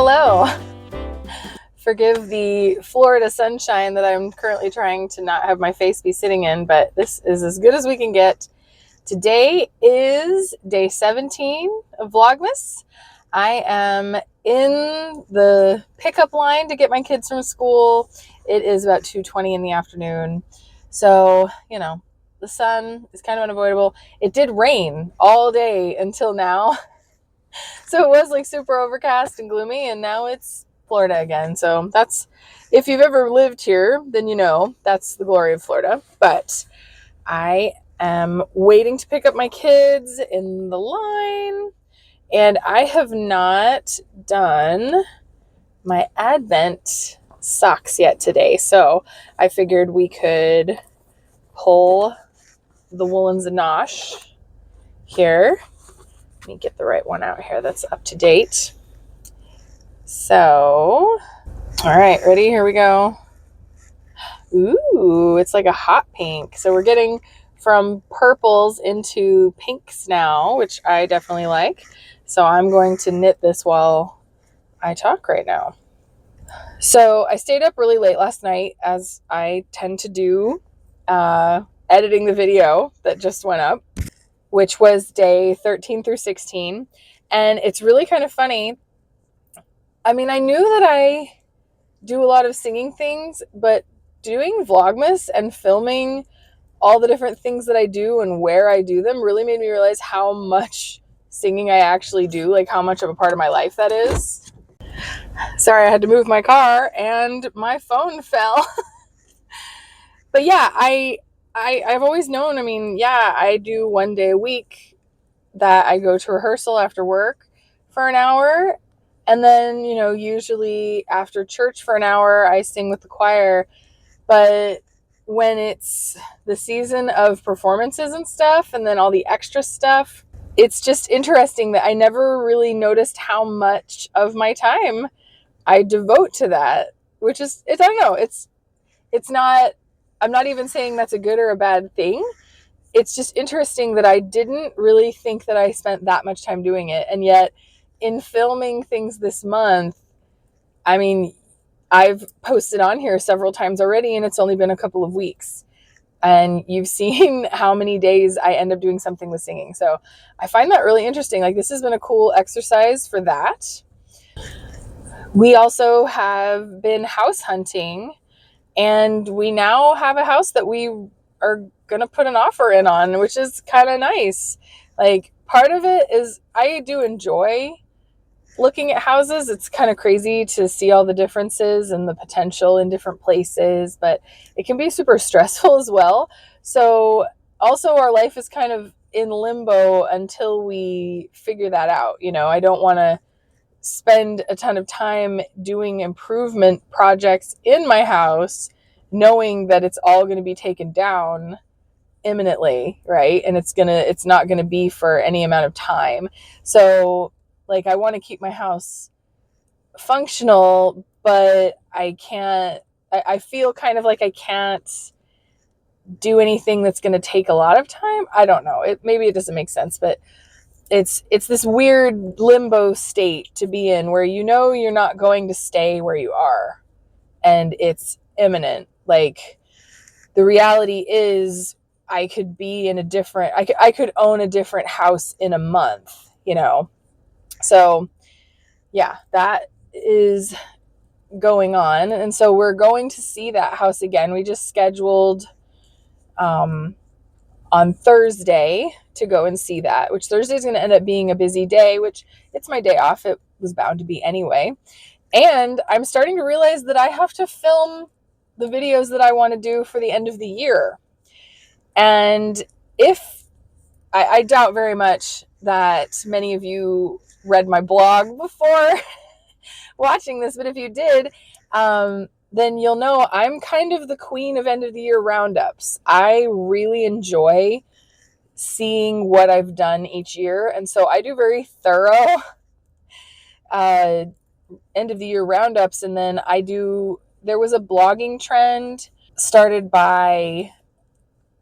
Hello. Forgive the Florida sunshine that I'm currently trying to not have my face be sitting in, but this is as good as we can get. Today is day 17 of Vlogmas. I am in the pickup line to get my kids from school. It is about 2:20 in the afternoon. So, the sun is kind of unavoidable. It did rain all day until now. So it was like super overcast and gloomy, and now it's Florida again. So that's, if you've ever lived here, then you know that's the glory of Florida. But I am waiting to pick up my kids in the line, and I have not done my Advent socks yet today. So I figured we could pull the Woolens Nosh here. Let me get the right one out here that's up to date. So, all right, ready? Here we go. Ooh, it's like a hot pink. So we're getting from purples into pinks now, which I definitely like. So I'm going to knit this while I talk right now. So I stayed up really late last night, as I tend to do, editing the video that just went up, which was day 13 through 16. And it's really kind of funny. I mean, I knew that I do a lot of singing things, but doing Vlogmas and filming all the different things that I do and where I do them really made me realize how much singing I actually do, like how much of a part of my life that is. Sorry, I had to move my car and my phone fell. But yeah, I've always known, I do one day a week that I go to rehearsal after work for an hour. And then, usually after church for an hour, I sing with the choir. But when it's the season of performances and stuff, and then all the extra stuff, it's just interesting that I never really noticed how much of my time I devote to that, which is, I don't know, it's not, I'm not even saying that's a good or a bad thing. It's just interesting that I didn't really think that I spent that much time doing it. And yet in filming things this month, I've posted on here several times already, and it's only been a couple of weeks. And you've seen how many days I end up doing something with singing. So I find that really interesting. Like, this has been a cool exercise for that. We also have been house hunting, and we now have a house that we are going to put an offer in on, which is kind of nice. Like, part of it is I do enjoy looking at houses. It's kind of crazy to see all the differences and the potential in different places, but it can be super stressful as well. So also our life is kind of in limbo until we figure that out. I don't want to spend a ton of time doing improvement projects in my house knowing that it's all going to be taken down imminently, right? And it's not going to be for any amount of time. So like, I want to keep my house functional, but I feel kind of like I can't do anything that's going to take a lot of time. I don't know. Maybe it doesn't make sense, but it's this weird limbo state to be in where you're not going to stay where you are and it's imminent. Like, the reality is I could be in I could own a different house in a month, So yeah, that is going on. And so we're going to see that house again. We just scheduled on Thursday to go and see that, which Thursday is going to end up being a busy day, which it's my day off. It was bound to be anyway. And I'm starting to realize that I have to film the videos that I want to do for the end of the year. And if I doubt very much that many of you read my blog before watching this, but if you did, then you'll know I'm kind of the queen of end of the year roundups. I really enjoy seeing what I've done each year, and so I do very thorough end of the year roundups. And then there was a blogging trend started by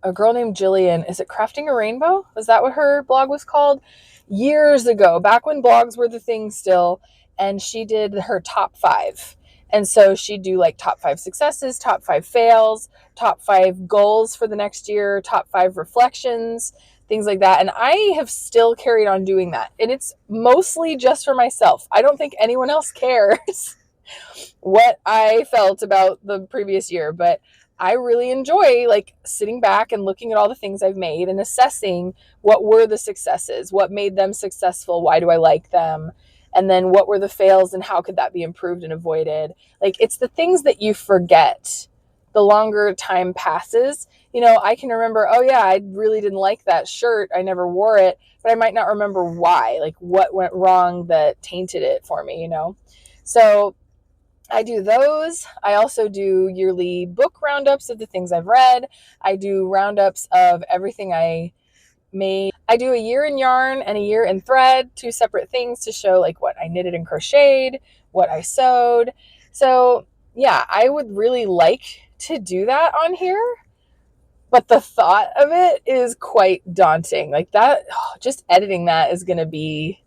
a girl named Jillian. Is it Crafting a Rainbow? Is that what her blog was called? years ago, back when blogs were the thing still, and she did her top 5. And so she'd do like top 5 successes, top 5 fails, top 5 goals for the next year, top 5 reflections, things like that. And I have still carried on doing that. And it's mostly just for myself. I don't think anyone else cares what I felt about the previous year, but I really enjoy like sitting back and looking at all the things I've made and assessing what were the successes, what made them successful, why do I like them, and then what were the fails and how could that be improved and avoided. Like, it's the things that you forget the longer time passes. You know, I can remember, oh yeah, I really didn't like that shirt, I never wore it, but I might not remember why, like what went wrong that tainted it for me, you know. So I do those. I also do yearly book roundups of the things I've read. I do roundups of everything I made. I do a year in yarn and a year in thread, 2 separate things to show like what I knitted and crocheted, what I sewed. So yeah, I would really like to do that on here, but the thought of it is quite daunting. Like that, just editing that is going to be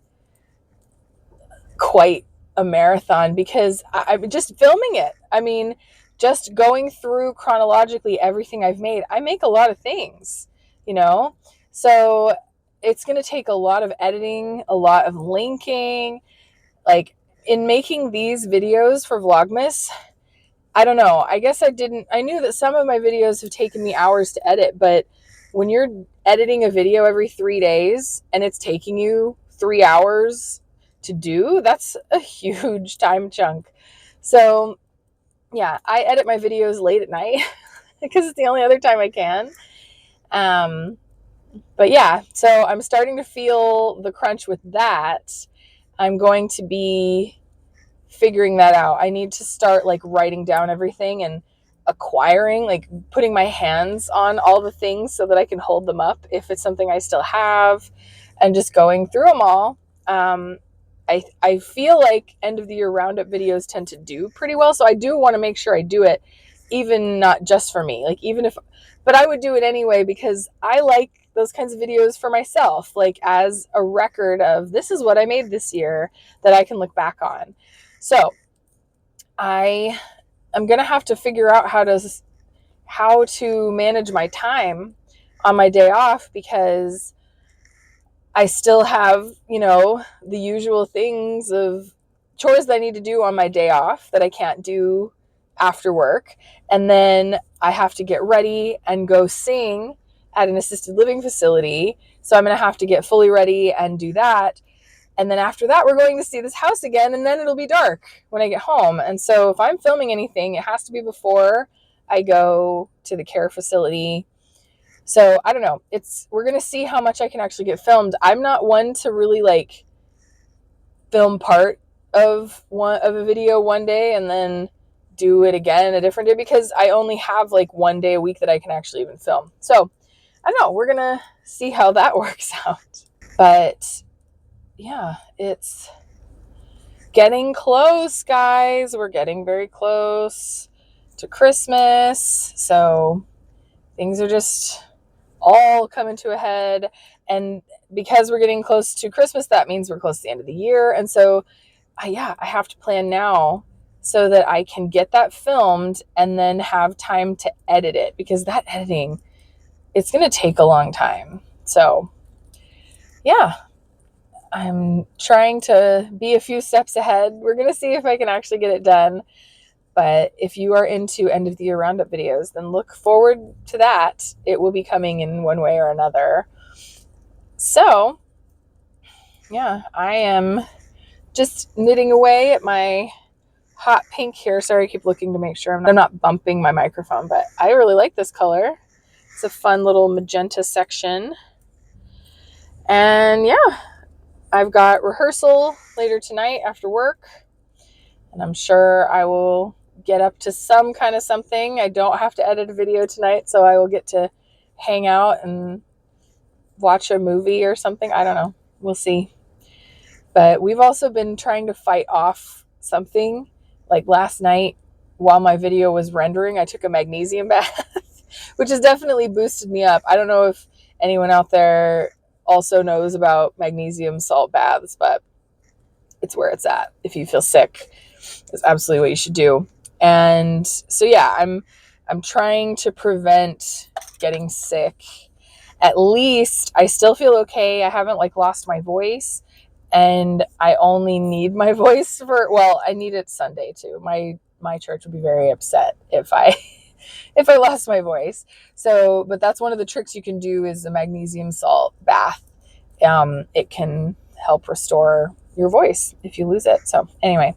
quite a marathon, because I'm just filming it. I mean, just going through chronologically everything I've made. I make a lot of things, you know, so it's going to take a lot of editing, a lot of linking. Like, in making these videos for Vlogmas, I don't know, I guess I knew that some of my videos have taken me hours to edit, but when you're editing a video every 3 days and it's taking you 3 hours to do, that's a huge time chunk. So yeah, I edit my videos late at night because it's the only other time I can. But yeah, so I'm starting to feel the crunch with that. I'm going to be figuring that out. I need to start like writing down everything and acquiring, like putting my hands on all the things so that I can hold them up if it's something I still have, and just going through them all. I feel like end of the year roundup videos tend to do pretty well. So I do want to make sure I do it, even not just for me, like even if, but I would do it anyway because I like those kinds of videos for myself, like as a record of this is what I made this year that I can look back on. So I'm going to have to figure out how to manage my time on my day off, because I still have, you know, the usual things of chores that I need to do on my day off that I can't do after work. And then I have to get ready and go sing at an assisted living facility. So I'm going to have to get fully ready and do that. And then after that, we're going to see this house again, and then it'll be dark when I get home. And so if I'm filming anything, it has to be before I go to the care facility. So I don't know. We're going to see how much I can actually get filmed. I'm not one to really like film part of a video one day and then do it again a different day, because I only have like 1 day a week that I can actually even film. So I don't know. We're going to see how that works out. But yeah, it's getting close, guys. We're getting very close to Christmas. So things are just all coming to a head. And because we're getting close to Christmas, that means we're close to the end of the year. And so, I have to plan now so that I can get that filmed and then have time to edit it, because that editing, it's going to take a long time. So yeah, I'm trying to be a few steps ahead. We're going to see if I can actually get it done. But if you are into end of the year roundup videos, then look forward to that. It will be coming in one way or another. So yeah, I am just knitting away at my hot pink here. Sorry, I keep looking to make sure I'm not bumping my microphone, but I really like this color. It's a fun little magenta section. And yeah, I've got rehearsal later tonight after work, and I'm sure I will get up to some kind of something. I don't have to edit a video tonight, so I will get to hang out and watch a movie or something. I don't know. We'll see. But we've also been trying to fight off something. Like last night, while my video was rendering, I took a magnesium bath, which has definitely boosted me up. I don't know if anyone out there also knows about magnesium salt baths, but it's where it's at. If you feel sick, it's absolutely what you should do. And so yeah, I'm trying to prevent getting sick. At least I still feel okay. I haven't like lost my voice, and I only need my voice for, well, I need it Sunday too. My church would be very upset if I if I lost my voice. So, but that's one of the tricks you can do is the magnesium salt bath. It can help restore your voice if you lose it. So anyway,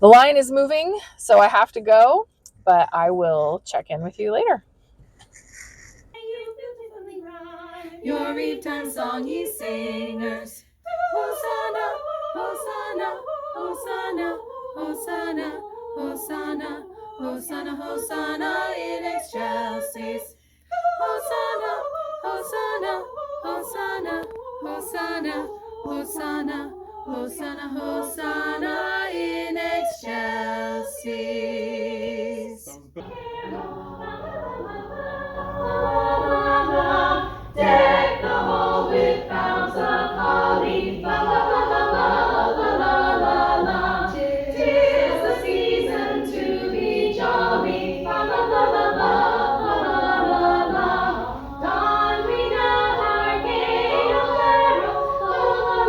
the line is moving, so I have to go, but I will check in with you later. Your Eve time song, ye singers. Hosanna, Hosanna, Hosanna, Hosanna, Hosanna, Hosanna, Hosanna in excelsis. Hosanna, Hosanna, Hosanna, Hosanna, Hosanna, Hosanna, Hosanna in excelsis. Deck the hall with boughs of holly, la la la la la la la la. 'Tis the season to be jolly, la la la la la la la la. Don we now our gay apparel, la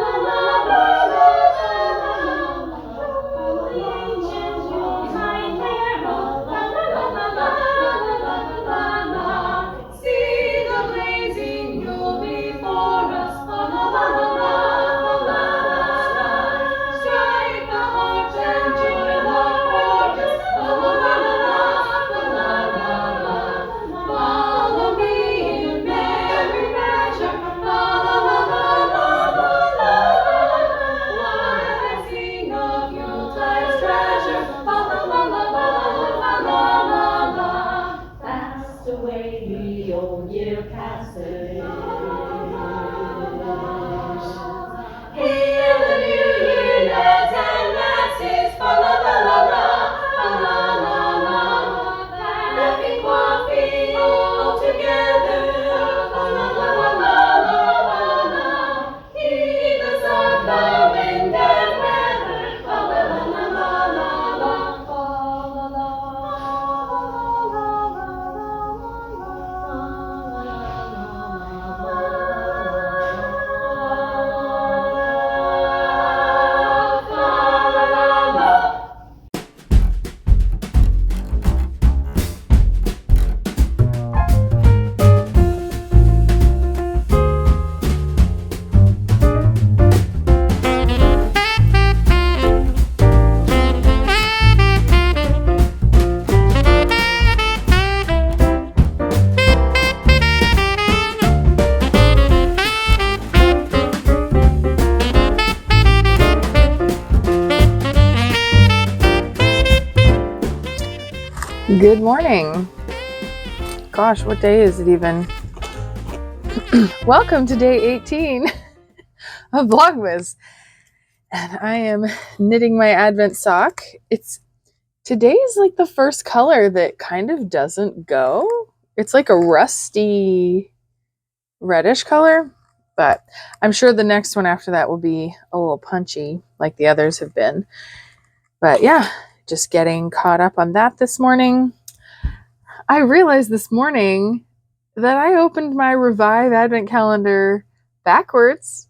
la la la la la la. Follow the ancient Yuletide carol, la la la la la la la la. See the blazing Yule before us, la la la la la la la. Strike the harps and join the chorus, la la la la la la la. Follow me in merry measure, la la la la la la la. While I sing of Yuletide's treasure, la la la la la la la la. Fast away the old year passes. Hail the new year, lads and lasses, la la la la la la la la. Laughing, quaffing all together, la la la la la la la. Heedless of the wind and weather, la la la la la la la. Good morning. Gosh, what day is it even? Welcome to day 18 of Vlogmas. And I am knitting my Advent sock. Today is like the first color that kind of doesn't go. It's like a rusty reddish color, but I'm sure the next one after that will be a little punchy like the others have been. But yeah, just getting caught up on that this morning. I realized this morning that I opened my Revive Advent calendar backwards.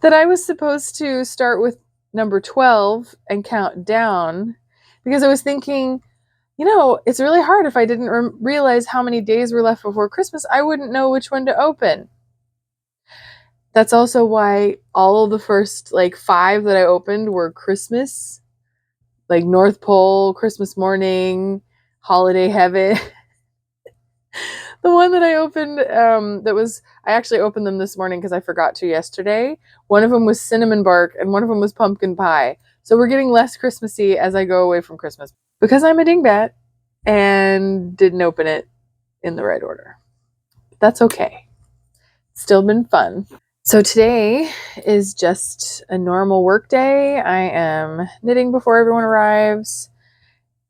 That I was supposed to start with number 12 and count down, because I was thinking, you know, it's really hard. If I didn't realize how many days were left before Christmas, I wouldn't know which one to open. That's also why all of the first like 5 that I opened were Christmas, like North Pole, Christmas morning, holiday heaven. The one that I opened, I actually opened them this morning because I forgot to yesterday. One of them was cinnamon bark and one of them was pumpkin pie. So we're getting less Christmassy as I go away from Christmas because I'm a dingbat and didn't open it in the right order. That's okay. Still been fun. So today is just a normal work day. I am knitting before everyone arrives.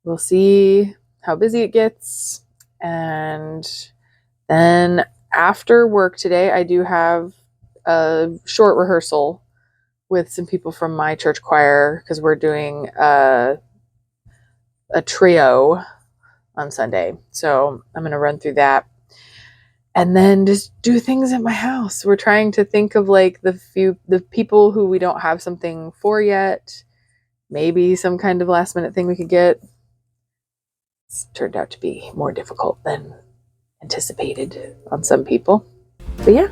We'll see how busy it gets. And then after work today, I do have a short rehearsal with some people from my church choir because we're doing a trio on Sunday. So I'm going to run through that and then just do things at my house. We're trying to think of like the people who we don't have something for yet. Maybe some kind of last minute thing we could get. It's turned out to be more difficult than anticipated on some people. But yeah,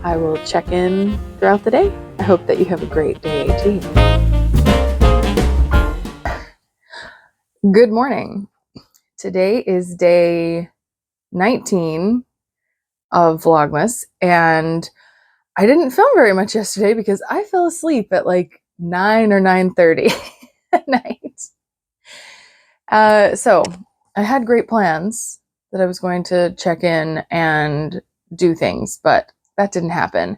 I will check in throughout the day. I hope that you have a great day, too. Good morning. Today is day 19 of Vlogmas, and I didn't film very much yesterday because I fell asleep at like 9 or 9:30 at night. So I had great plans that I was going to check in and do things, but that didn't happen.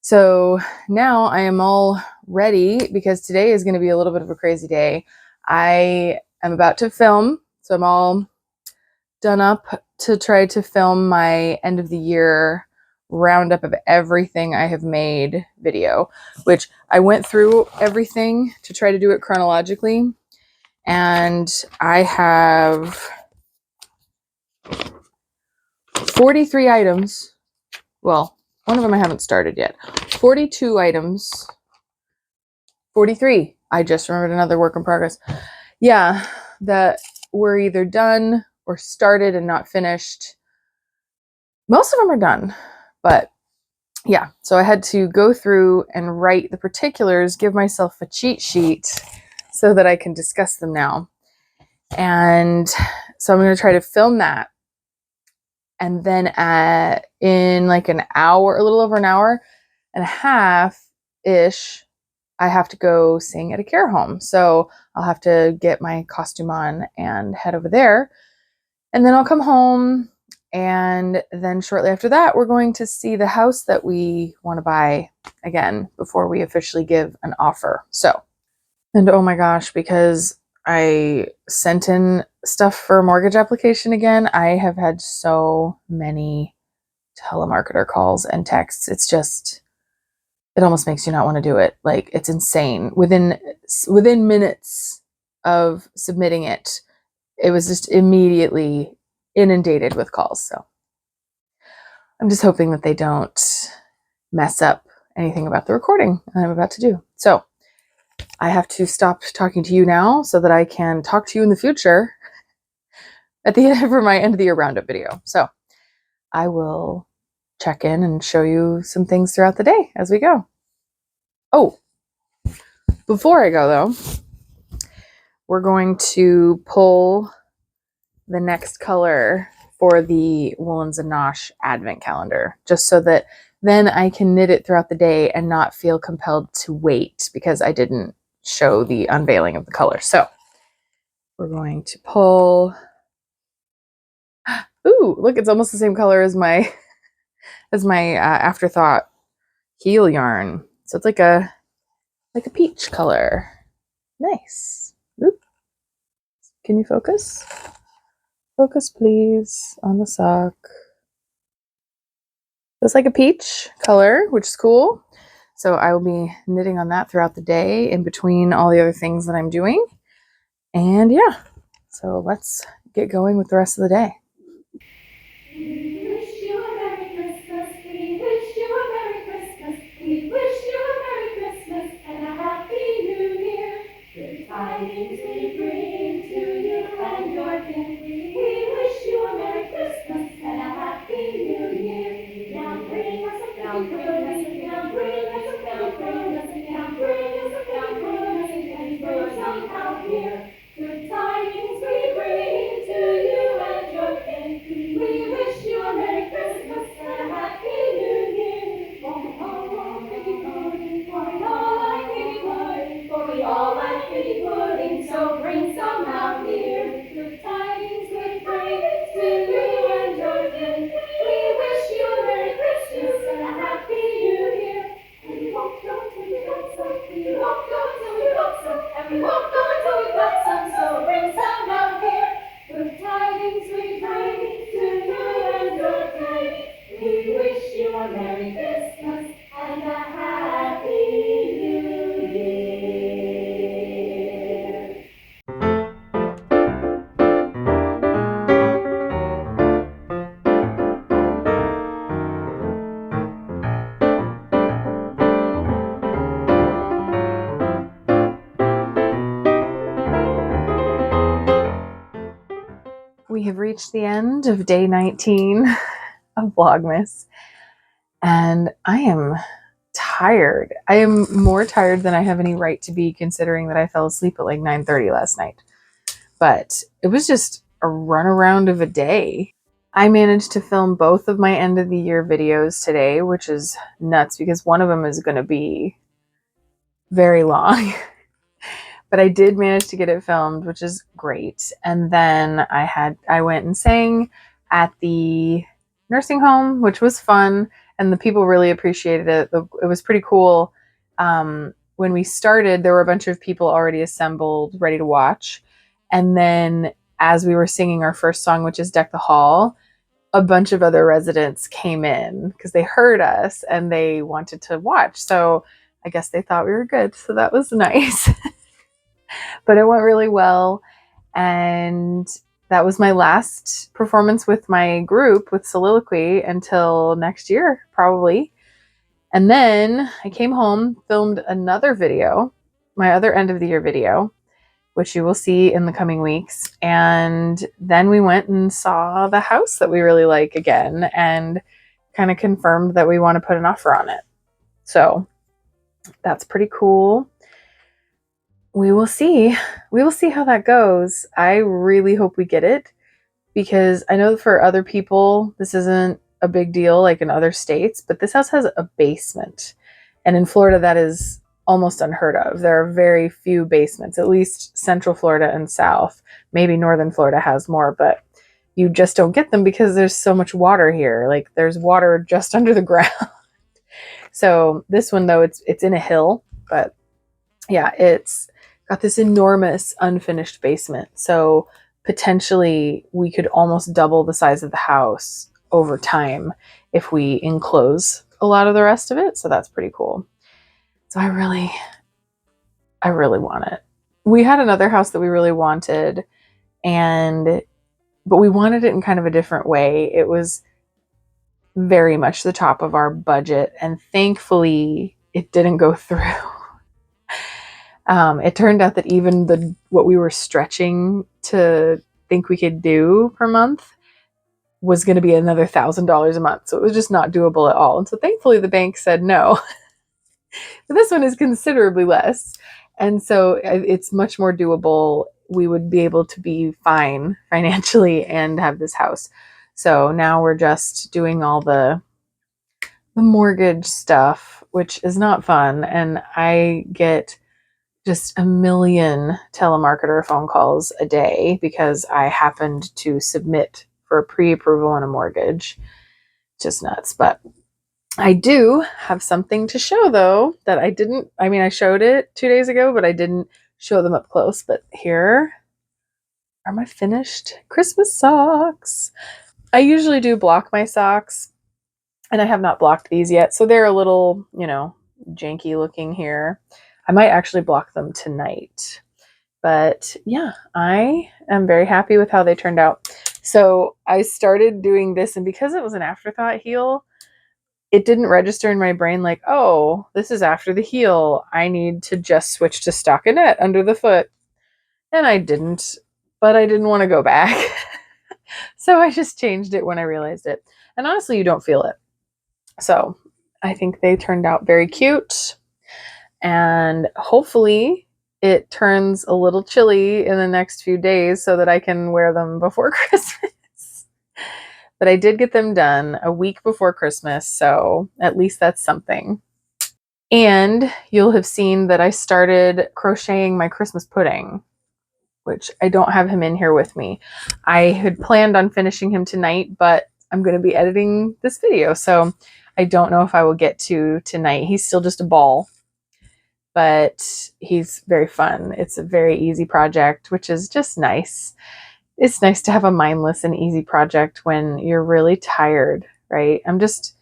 So now I am all ready because today is going to be a little bit of a crazy day. I am about to film, so I'm all done up to try to film my end of the year roundup of everything I have made video, which I went through everything to try to do it chronologically. And I have 43 items. Well, one of them I haven't started yet. 42 items. 43. I just remembered another work in progress. Yeah, that were either done or started and not finished. Most of them are done, but yeah, so I had to go through and write the particulars, give myself a cheat sheet so that I can discuss them now. And so I'm going to try to film that. And then in like an hour, a little over an hour and a half-ish, I have to go sing at a care home. So I'll have to get my costume on and head over there. And then I'll come home. And then shortly after that, we're going to see the house that we want to buy again before we officially give an offer. So, and oh my gosh, because I sent in stuff for a mortgage application again, I have had so many telemarketer calls and texts. It's just, it almost makes you not want to do it. Like, it's insane. Within minutes of submitting it, it was just immediately inundated with calls. So I'm just hoping that they don't mess up anything about the recording I'm about to do. So I have to stop talking to you now so that I can talk to you in the future at the end for my end of the year roundup video. So I will check in and show you some things throughout the day as we go. Oh, before I go though, we're going to pull the next color for the Woolens and Nosh advent calendar, just so that then I can knit it throughout the day and not feel compelled to wait because I didn't show the unveiling of the color. So we're going to pull. Ooh, look, it's almost the same color as my afterthought heel yarn. So it's like a peach color. Nice. Oop. Can you focus? Focus, please, on the sock. It's like a peach color, which is cool. So I will be knitting on that throughout the day in between all the other things that I'm doing. And yeah, so let's get going with the rest of the day. We wish you a Merry Christmas. We wish you a Merry Christmas. We wish you a Merry Christmas and a Happy New Year. Good tidings we bring to you and your kin. We wish you a Merry Christmas and a Happy New Year. Now bring us a pretty present. Now bring us a pretty present. Now bring us a pretty present and bring some out here. Good tidings we bring to you and your kin. We wish you a we have reached the end of day 19 of Vlogmas, and I am tired. I am more tired than I have any right to be, considering that I fell asleep at like 9:30 last night. But it was just a runaround of a day. I managed to film both of my end of the year videos today, which is nuts because one of them is going to be very long. But I did manage to get it filmed, which is great. And then I went and sang at the nursing home, which was fun, and the people really appreciated it. It was pretty cool. When we started, there were a bunch of people already assembled, ready to watch. And then as we were singing our first song, which is Deck the Hall, a bunch of other residents came in because they heard us and they wanted to watch. So I guess they thought we were good. So that was nice. But it went really well. And that was my last performance with my group with Soliloquy until next year, probably. And then I came home, filmed another video, my other end of the year video, which you will see in the coming weeks. And then we went and saw the house that we really like again and kind of confirmed that we want to put an offer on it. So that's pretty cool. We will see. We will see how that goes. I really hope we get it because I know for other people, this isn't a big deal like in other states, but this house has a basement. And in Florida, that is almost unheard of. There are very few basements, at least Central Florida and South. Maybe Northern Florida has more, but you just don't get them because there's so much water here. Like there's water just under the ground. So this one, though, it's in a hill, but yeah, it's got this enormous unfinished basement. So potentially we could almost double the size of the house over time if we enclose a lot of the rest of it. So that's pretty cool. So I really want it. We had another house that we really wanted, but we wanted it in kind of a different way. It was very much the top of our budget, and thankfully it didn't go through. It turned out that even what we were stretching to think we could do per month was going to be another $1,000 a month. So it was just not doable at all. And so thankfully the bank said no. But this one is considerably less. And so it's much more doable. We would be able to be fine financially and have this house. So now we're just doing all the mortgage stuff, which is not fun. And I get just a million telemarketer phone calls a day because I happened to submit for a pre-approval on a mortgage. Just nuts. But I do have something to show, though, that I showed it 2 days ago, but I didn't show them up close. But here are my finished Christmas socks. I usually do block my socks, and I have not blocked these yet. So they're a little, janky looking here. I might actually block them tonight. But yeah, I am very happy with how they turned out. So I started doing this, and because it was an afterthought heel, it didn't register in my brain like, oh, this is after the heel. I need to just switch to stockinette under the foot. And I didn't, but I didn't want to go back. So I just changed it when I realized it. And honestly, you don't feel it. So I think they turned out very cute. And hopefully it turns a little chilly in the next few days so that I can wear them before Christmas. But I did get them done a week before Christmas, so at least that's something. And you'll have seen that I started crocheting my Christmas pudding, which I don't have him in here with me. I had planned on finishing him tonight, but I'm going to be editing this video, so I don't know if I will get to tonight. He's still just a ball, but he's very fun. It's a very easy project, which is just nice. It's nice to have a mindless and easy project when you're really tired, right? I'm just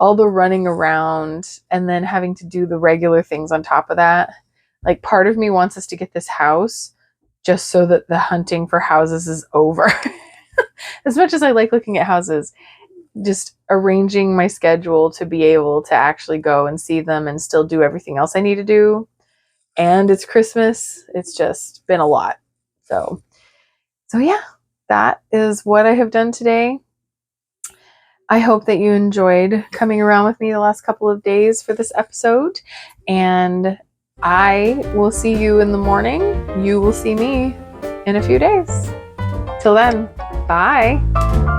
all the running around and then having to do the regular things on top of that. Like part of me wants us to get this house just so that the hunting for houses is over. As much as I like looking at houses, just arranging my schedule to be able to actually go and see them and still do everything else I need to do. And it's Christmas. It's just been a lot. So yeah, that is what I have done today. I hope that you enjoyed coming around with me the last couple of days for this episode, and I will see you in the morning. You will see me in a few days. Till then, bye.